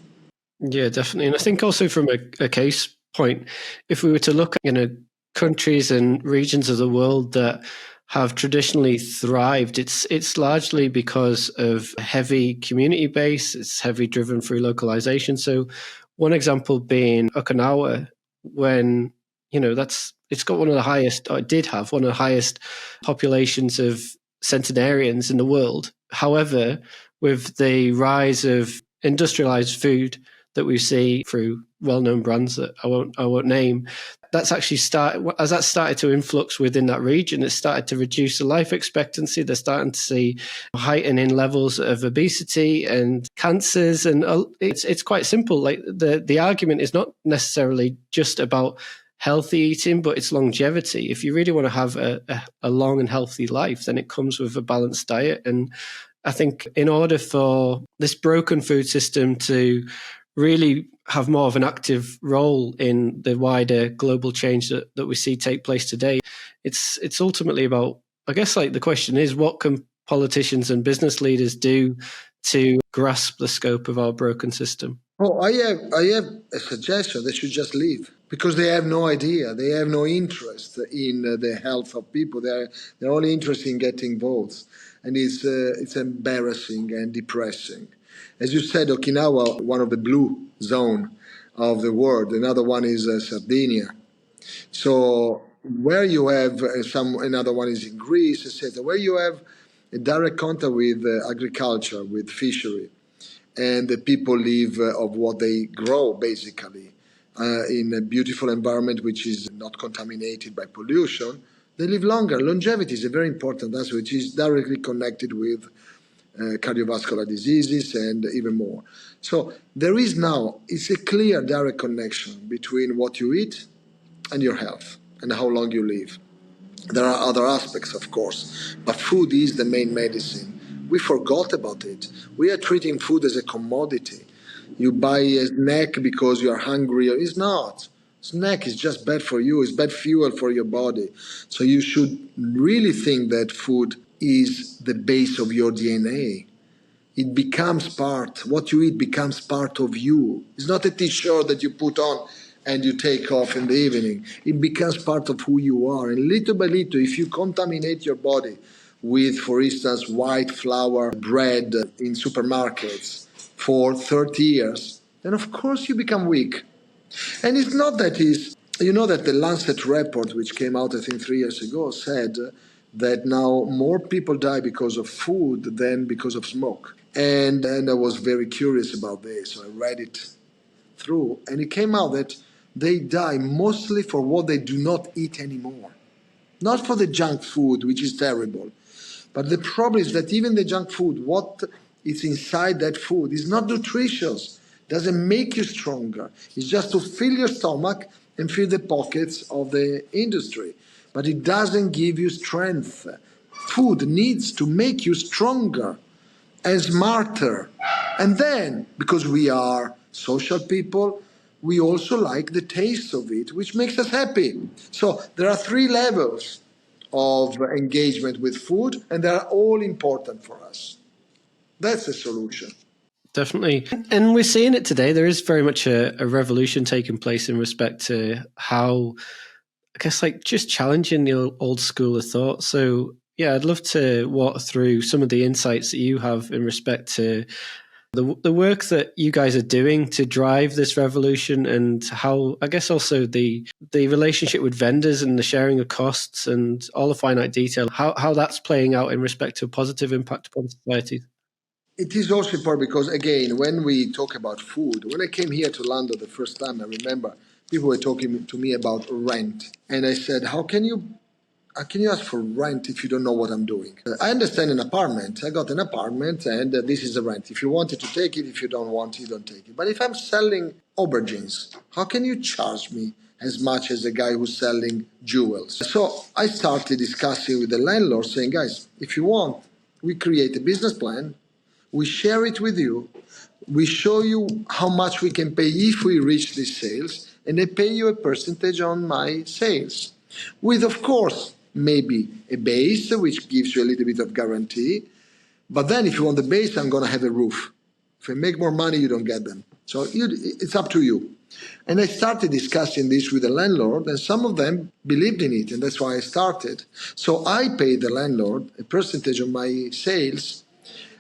Yeah, definitely. And I think also from a case point, if we were to look at, countries and regions of the world that have traditionally thrived, it's largely because of a heavy community base. It's heavy driven through localization. So one example being Okinawa, when, it's got one of the highest, or it did have one of the highest populations of centenarians in the world. However, with the rise of industrialized food that we see through well-known brands that I won't name, that's actually started to influx within that region. It's started to reduce the life expectancy. They're starting to see heightening levels of obesity and cancers, and it's quite simple. Like the argument is not necessarily just about healthy eating, but it's longevity. If you really want to have a long and healthy life, then it comes with a balanced diet. And I think in order for this broken food system to really have more of an active role in the wider global change that we see take place today, it's ultimately about, I guess, like the question is, what can politicians and business leaders do to grasp the scope of our broken system? Oh, I have a suggestion. They should just leave because they have no idea. They have no interest in the health of people. They're only interested in getting votes, and it's embarrassing and depressing. As you said, Okinawa, one of the blue zone of the world. Another one is Sardinia. So where you have another one is in Greece, etc. Where you have a direct contact with agriculture, with fishery, and the people live of what they grow, basically, in a beautiful environment which is not contaminated by pollution. They live longer. Longevity is a very important aspect, which is directly connected with cardiovascular diseases and even more. So there is now, it's a clear direct connection between what you eat and your health and how long you live. There are other aspects, of course, but food is the main medicine. We forgot about it. We are treating food as a commodity. You buy a snack because you are hungry. It's not. Snack is just bad for you. It's bad fuel for your body. So you should really think that food is the base of your DNA. It becomes part, what you eat becomes part of you. It's not a t-shirt that you put on and you take off in the evening. It becomes part of who you are. And little by little, if you contaminate your body with, for instance, white flour bread in supermarkets for 30 years, then of course you become weak. And it's not that is, you know, that the Lancet report, which came out, I think, 3 years ago, said that now more people die because of food than because of smoke. And I was very curious about this, so I read it through, and it came out that they die mostly for what they do not eat anymore. Not for the junk food, which is terrible, but the problem is that even the junk food, what is inside that food is not nutritious, doesn't make you stronger. It's just to fill your stomach and fill the pockets of the industry. But it doesn't give you strength. Food needs to make you stronger and smarter. And then, because we are social people, we also like the taste of it, which makes us happy. So there are 3 levels of engagement with food, and they are all important for us. That's the solution. Definitely. And we're seeing it today. There is very much a revolution taking place in respect to how, I guess, like just challenging the old school of thought. So, yeah, I'd love to walk through some of the insights that you have in respect to the work that you guys are doing to drive this revolution, and how, I guess, also the relationship with vendors and the sharing of costs and all the finite detail, how that's playing out in respect to a positive impact upon society. It is also important because, again, when we talk about food, when I came here to London the first time, I remember people were talking to me about rent. And I said, how can you ask for rent if you don't know what I'm doing? I understand an apartment. I got an apartment and this is the rent. If you want it to take it, if you don't want it, you don't take it. But if I'm selling aubergines, how can you charge me as much as the guy who's selling jewels? So I started discussing with the landlord saying, guys, if you want, we create a business plan, we share it with you, we show you how much we can pay if we reach these sales, and I pay you a percentage on my sales. With, of course, maybe a base, which gives you a little bit of guarantee. But then if you want the base, I'm going to have a roof. If I make more money, you don't get them. So it's up to you. And I started discussing this with the landlord, and some of them believed in it, and that's why I started. So I paid the landlord a percentage of my sales,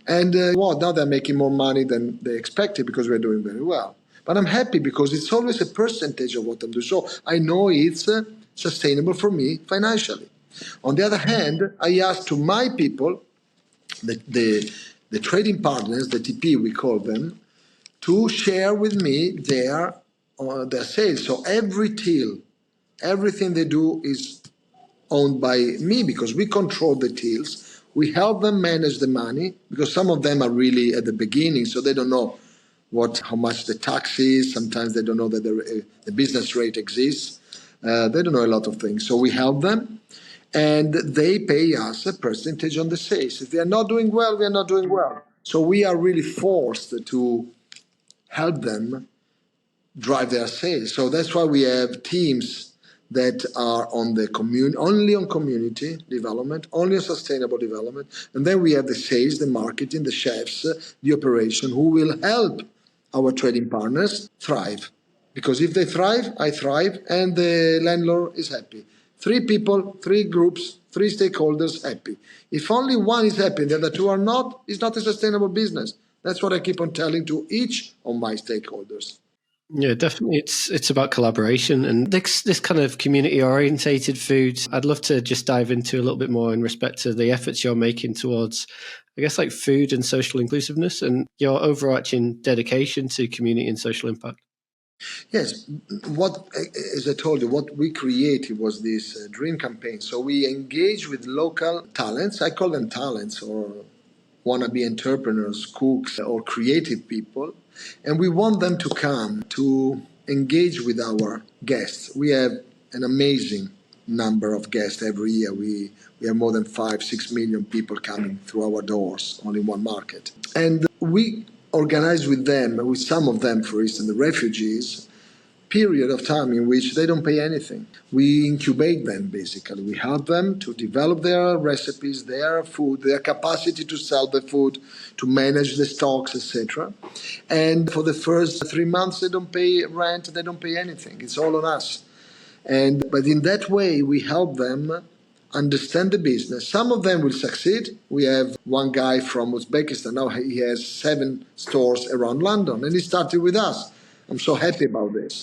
and now they're making more money than they expected because we're doing very well. But I'm happy because it's always a percentage of what I'm doing. So I know it's sustainable for me financially. On the other hand, I asked to my people, the trading partners, the TP we call them, to share with me their sales. So every till, everything they do is owned by me because we control the tills. We help them manage the money because some of them are really at the beginning, so they don't know how much the tax is. Sometimes they don't know that the business rate exists. They don't know a lot of things. So we help them, and they pay us a percentage on the sales. If they are not doing well, we are not doing well. So we are really forced to help them drive their sales. So that's why we have teams that are on the only on community development, only on sustainable development. And then we have the sales, the marketing, the chefs, the operation, who will help our trading partners thrive. Because if they thrive, I thrive, and the landlord is happy. 3 people, 3 groups, 3 stakeholders happy. If only one is happy and the other 2 are not, it's not a sustainable business. That's what I keep on telling to each of my stakeholders. Yeah, definitely. It's about collaboration and this kind of community orientated food. I'd love to just dive into a little bit more in respect to the efforts you're making towards, I guess, like food and social inclusiveness and your overarching dedication to community and social impact. Yes, as I told you, what we created was this dream campaign. So we engage with local talents. I call them talents, or wannabe entrepreneurs, cooks, or creative people. And we want them to come to engage with our guests. We have an amazing number of guests every year. We have more than 5-6 million people coming through our doors, only one market. And we organize with them, with some of them, for instance, the refugees, period of time in which they don't pay anything. We incubate them, basically. We help them to develop their recipes, their food, their capacity to sell the food, to manage the stocks, etc. And for the first 3 months, they don't pay rent, they don't pay anything. It's all on us. But in that way, we help them understand the business. Some of them will succeed. We have one guy from Uzbekistan. Now he has 7 stores around London, and he started with us. I'm so happy about this.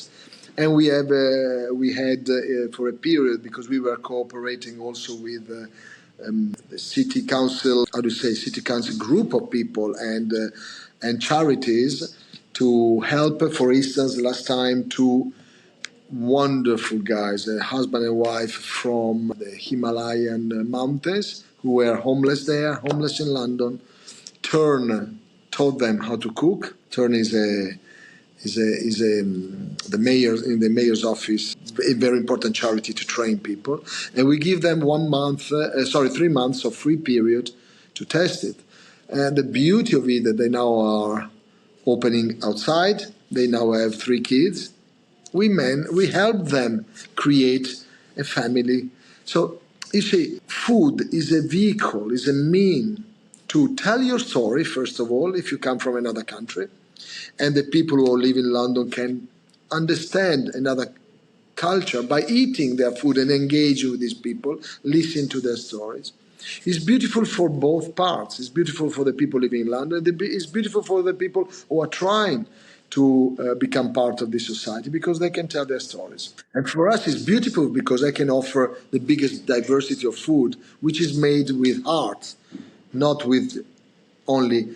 And we had for a period, because we were cooperating also with the city council, city council group of people and charities to help. For instance, last time, two wonderful guys, a husband and wife from the Himalayan mountains, who were homeless in London. Turn taught them how to cook. Turn is the mayor in the mayor's office, a very important charity to train people, and we give them 3 months of free period to test it. And the beauty of it that they now are opening outside. They now have 3 kids. We help them create a family. So you see, food is a vehicle, is a mean to tell your story, first of all, if you come from another country, and the people who live in London can understand another culture by eating their food and engage with these people, listen to their stories. It's beautiful for both parts. It's beautiful for the people living in London. It's beautiful for the people who are trying to become part of this society, because they can tell their stories. And for us, it's beautiful because they can offer the biggest diversity of food, which is made with heart, not with only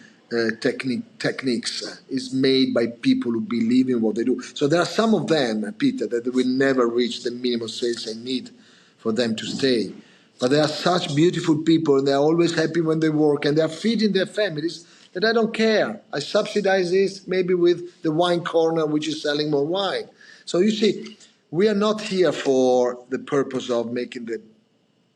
techniques. Is made by people who believe in what they do. So there are some of them, Peter, that will never reach the minimum sales they need for them to stay. But they are such beautiful people, and they are always happy when they work, and they are feeding their families, that I don't care. I subsidize this maybe with the wine corner, which is selling more wine. So you see, we are not here for the purpose of making the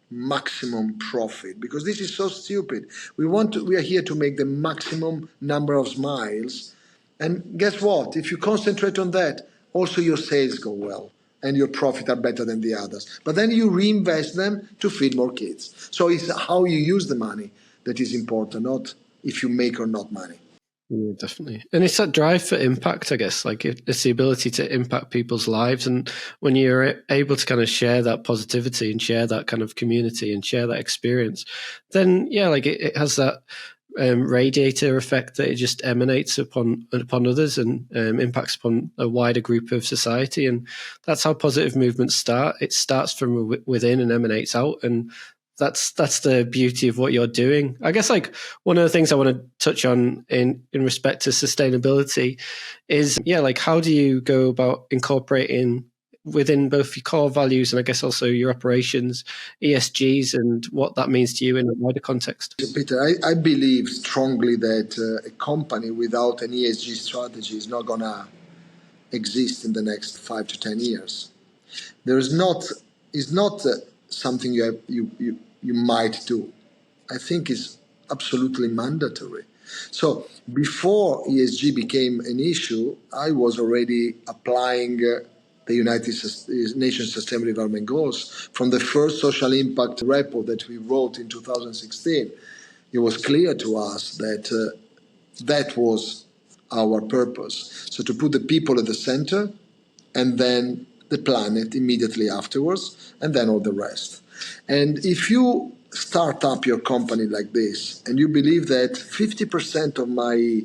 maximum profit, because this is so stupid. We are here to make the maximum number of smiles, and guess what? If you concentrate on that, also your sales go well and your profit are better than the others. But then you reinvest them to feed more kids. So it's how you use the money that is important, not if you make or not money. Yeah, definitely. And it's that drive for impact, I guess. Like it's the ability to impact people's lives. And when you're able to kind of share that positivity and share that kind of community and share that experience, then yeah, like it has that radiator effect that it just emanates upon others and impacts upon a wider group of society. And that's how positive movements start. It starts from within and emanates out. And that's the beauty of what you're doing. I guess like one of the things I want to touch on in respect to sustainability is, yeah, like how do you go about incorporating within both your core values and I guess also your operations, ESGs, and what that means to you in a wider context? Peter, I believe strongly that a company without an ESG strategy is not going to exist in the next 5 to 10 years. There is not something you might do. I think it's absolutely mandatory. So before ESG became an issue, I was already applying the United Nations Sustainable Development Goals. From the first social impact report that we wrote in 2016, it was clear to us that that was our purpose. So to put the people at the center, and then the planet immediately afterwards, and then all the rest. And if you start up your company like this, and you believe that 50% of my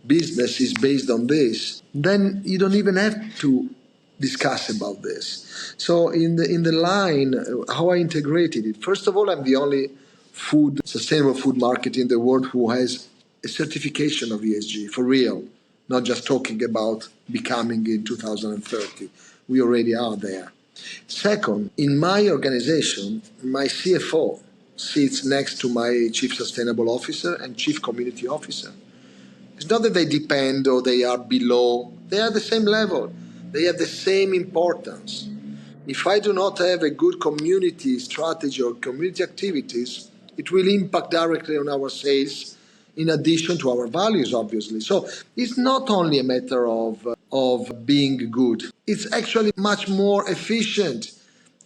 business is based on this, then you don't even have to discuss about this. So in the line, how I integrated it, first of all, I'm the only sustainable food market in the world who has a certification of ESG, for real, not just talking about becoming in 2030. We already are there. Second, in my organization, my CFO sits next to my Chief Sustainable Officer and Chief Community Officer. It's not that they depend or they are below. They are the same level. They have the same importance. If I do not have a good community strategy or community activities, it will impact directly on our sales in addition to our values, obviously. So it's not only a matter of of being good. It's actually much more efficient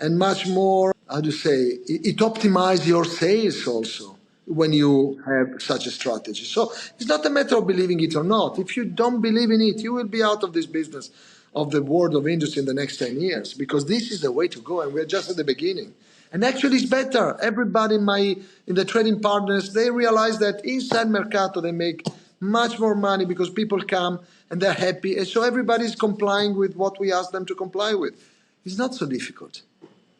and much more, how to say, it optimizes your sales also when you have such a strategy. So it's not a matter of believing it or not. If you don't believe in it, you will be out of this business of the world of industry in the next 10 years, because this is the way to go and we're just at the beginning. And actually it's better. Everybody in the trading partners, they realize that inside Mercato they make much more money because people come and they're happy. And so everybody's complying with what we ask them to comply with. It's not so difficult.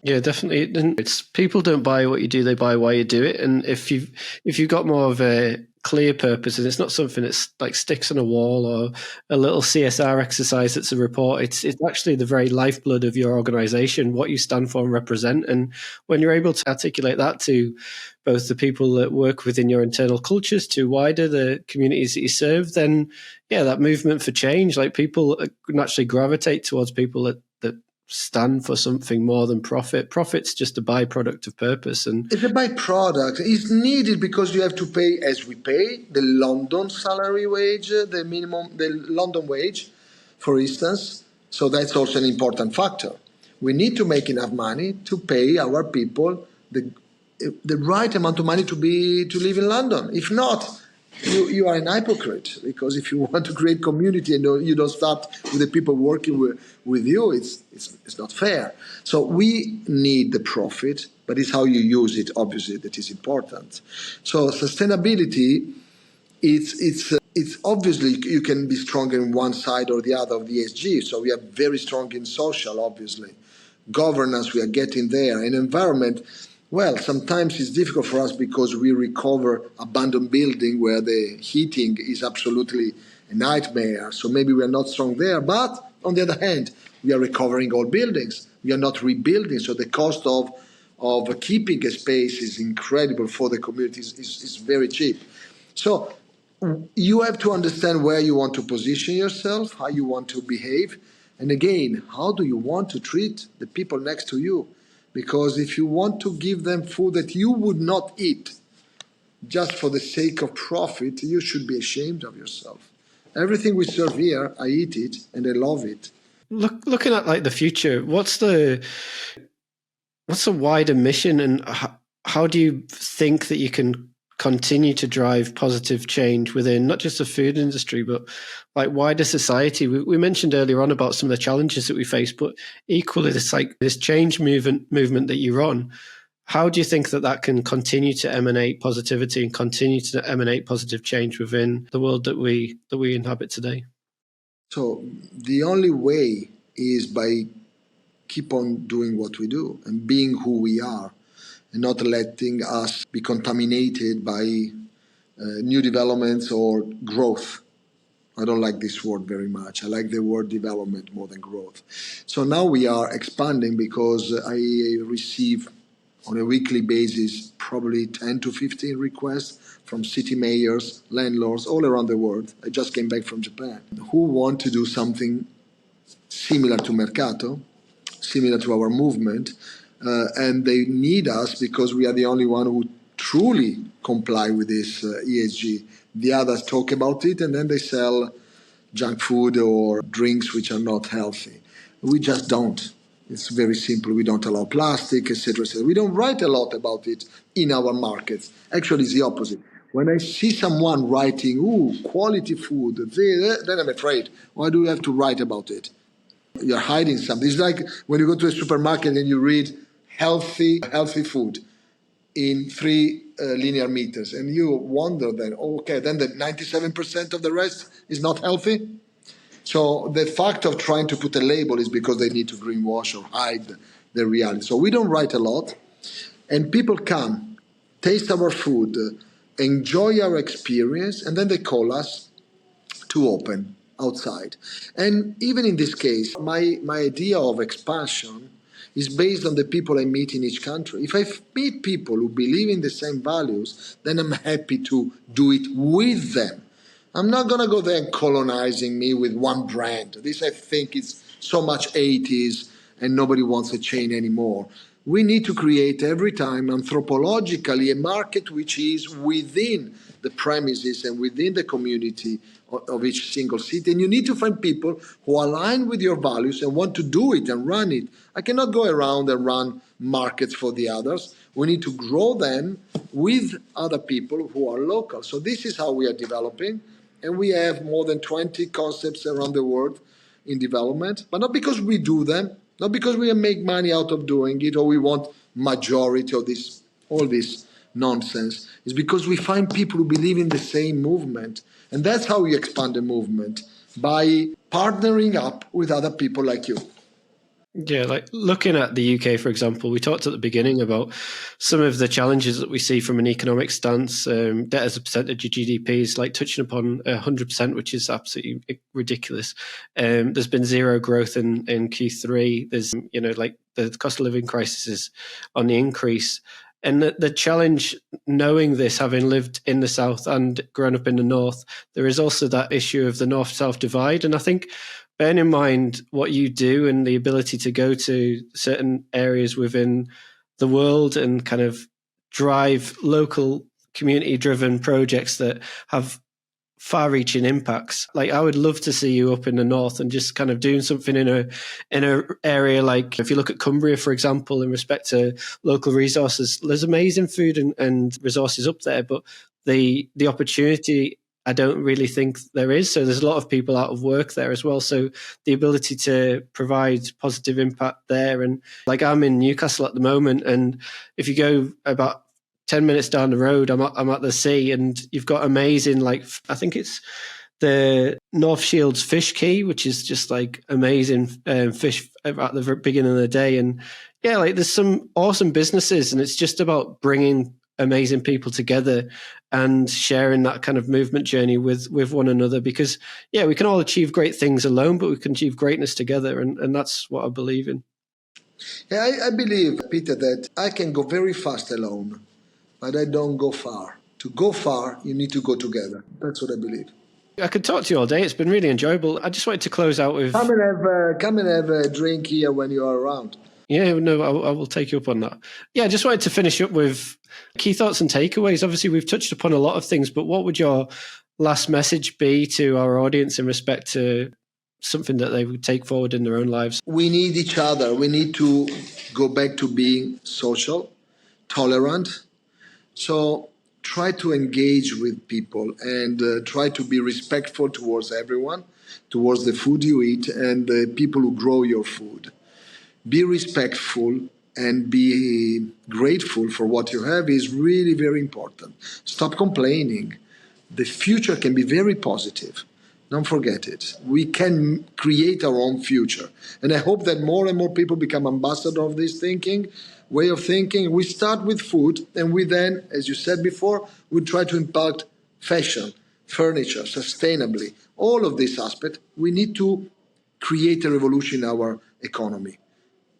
Yeah, definitely. And it's people don't buy what you do; they buy why you do it. And if you've got more of a clear purpose, and it's not something that's like sticks on a wall or a little CSR exercise that's a report. It's actually the very lifeblood of your organization, what you stand for and represent. And when you're able to articulate that to both the people that work within your internal cultures to wider the communities that you serve, then yeah, that movement for change, like people naturally gravitate towards people that stand for something more than profit. Profit's just a byproduct of purpose, and it's a byproduct. It's needed because you have to pay, as we pay, the London salary wage, the London wage, for instance. So that's also an important factor. We need to make enough money to pay our people the right amount of money to live in London. If not, you are an hypocrite, because if you want to create community and you don't start with the people working with you, it's not fair. So we need the profit, but it's how you use it, obviously, that is important. So sustainability, it's obviously you can be stronger in one side or the other of the ESG. So we are very strong in social, obviously. Governance, we are getting there. And environment, well, sometimes it's difficult for us because we recover abandoned building where the heating is absolutely a nightmare. So maybe we are not strong there. But on the other hand, we are recovering old buildings. We are not rebuilding. So the cost of keeping a space is incredible for the communities, is very cheap. So you have to understand where you want to position yourself, how you want to behave, and again, how do you want to treat the people next to you? Because if you want to give them food that you would not eat just for the sake of profit, you should be ashamed of yourself. Everything we serve here, I eat it and I love it. Looking at like the future, what's the wider mission, and how do you think that you can continue to drive positive change within not just the food industry, but like wider society? We mentioned earlier on about some of the challenges that we face, but equally this change movement that you're on. How do you think that can continue to emanate positivity and continue to emanate positive change within the world that we inhabit today? So the only way is by keep on doing what we do and being who we are, and not letting us be contaminated by new developments or growth. I don't like this word very much. I like the word development more than growth. So now we are expanding because I receive on a weekly basis probably 10 to 15 requests from city mayors, landlords all around the world. I just came back from Japan, who want to do something similar to Mercato, similar to our movement, and they need us because we are the only one who truly comply with this ESG. The others talk about it and then they sell junk food or drinks which are not healthy. We just don't. It's very simple. We don't allow plastic, etc., etc. We don't write a lot about it in our markets. Actually, it's the opposite. When I see someone writing, "Ooh, quality food," then I'm afraid. Why do you have to write about it? You're hiding something. It's like when you go to a supermarket and you read healthy food in 3 linear meters, and you wonder then, okay, then the 97% of the rest is not healthy. So the fact of trying to put a label is because they need to greenwash or hide the reality. So we don't write a lot, and people come, taste our food, enjoy our experience, and then they call us to open outside. And even in this case, my idea of expansion is based on the people I meet in each country. If I meet people who believe in the same values, then I'm happy to do it with them. I'm not going to go there colonizing me with one brand. This, I think, is so much 80s and nobody wants a chain anymore. We need to create every time anthropologically a market which is within the premises and within the community of each single city. And you need to find people who align with your values and want to do it and run it. I cannot go around and run markets for the others. We need to grow them with other people who are local. So this is how we are developing. And we have more than 20 concepts around the world in development, but not because we do them, not because we make money out of doing it or we want majority of this, all this nonsense. It's because we find people who believe in the same movement. And that's how we expand the movement, by partnering up with other people like you. Yeah, like looking at the UK, for example, we talked at the beginning about some of the challenges that we see from an economic stance. Debt as a percentage of GDP is like touching upon 100%, which is absolutely ridiculous. There's been zero growth in Q3. There's, like the cost of living crisis is on the increase. And the challenge, knowing this, having lived in the South and grown up in the North, there is also that issue of the North-South divide. And I think bearing in mind what you do and the ability to go to certain areas within the world and kind of drive local community-driven projects that have far-reaching impacts. Like, I would love to see you up in the north and just kind of doing something in a area like, if you look at Cumbria, for example, in respect to local resources, there's amazing food and resources up there, but the opportunity, I don't really think there is. So there's a lot of people out of work there as well. So the ability to provide positive impact there. And like, I'm in Newcastle at the moment, and if you go about 10 minutes down the road, I'm at the sea, and you've got amazing, like, I think it's the North Shields Fish Quay, which is just like amazing fish at the beginning of the day. And yeah, like, there's some awesome businesses, and it's just about bringing amazing people together and sharing that kind of movement journey with one another, because yeah, we can all achieve great things alone, but we can achieve greatness together. And that's what I believe in. Yeah, I believe, Peter, that I can go very fast alone, but I don't go far. To go far, you need to go together. That's what I believe. I could talk to you all day. It's been really enjoyable. I just wanted to close out with... Come and have a drink here when you are around. Yeah, no, I will take you up on that. Yeah, I just wanted to finish up with key thoughts and takeaways. Obviously, we've touched upon a lot of things, but what would your last message be to our audience in respect to something that they would take forward in their own lives? We need each other. We need to go back to being social, tolerant. So try to engage with people and try to be respectful towards everyone, towards the food you eat and the people who grow your food. Be respectful and be grateful for what you have is really very important. Stop complaining. The future can be very positive. Don't forget it. We can create our own future. And I hope that more and more people become ambassadors of this way of thinking. We start with food, and we then, as you said before, we try to impact fashion, furniture, sustainably. All of this aspect, we need to create a revolution in our economy.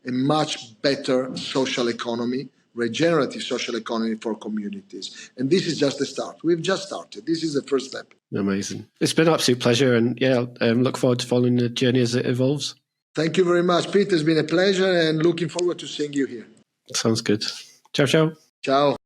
A much better social economy, regenerative social economy for communities. And this is just the start. We've just started. This is the first step. Amazing. It's been an absolute pleasure. And yeah, look forward to following the journey as it evolves. Thank you very much, Peter. It's been a pleasure and looking forward to seeing you here. Sounds good. Ciao, ciao. Ciao.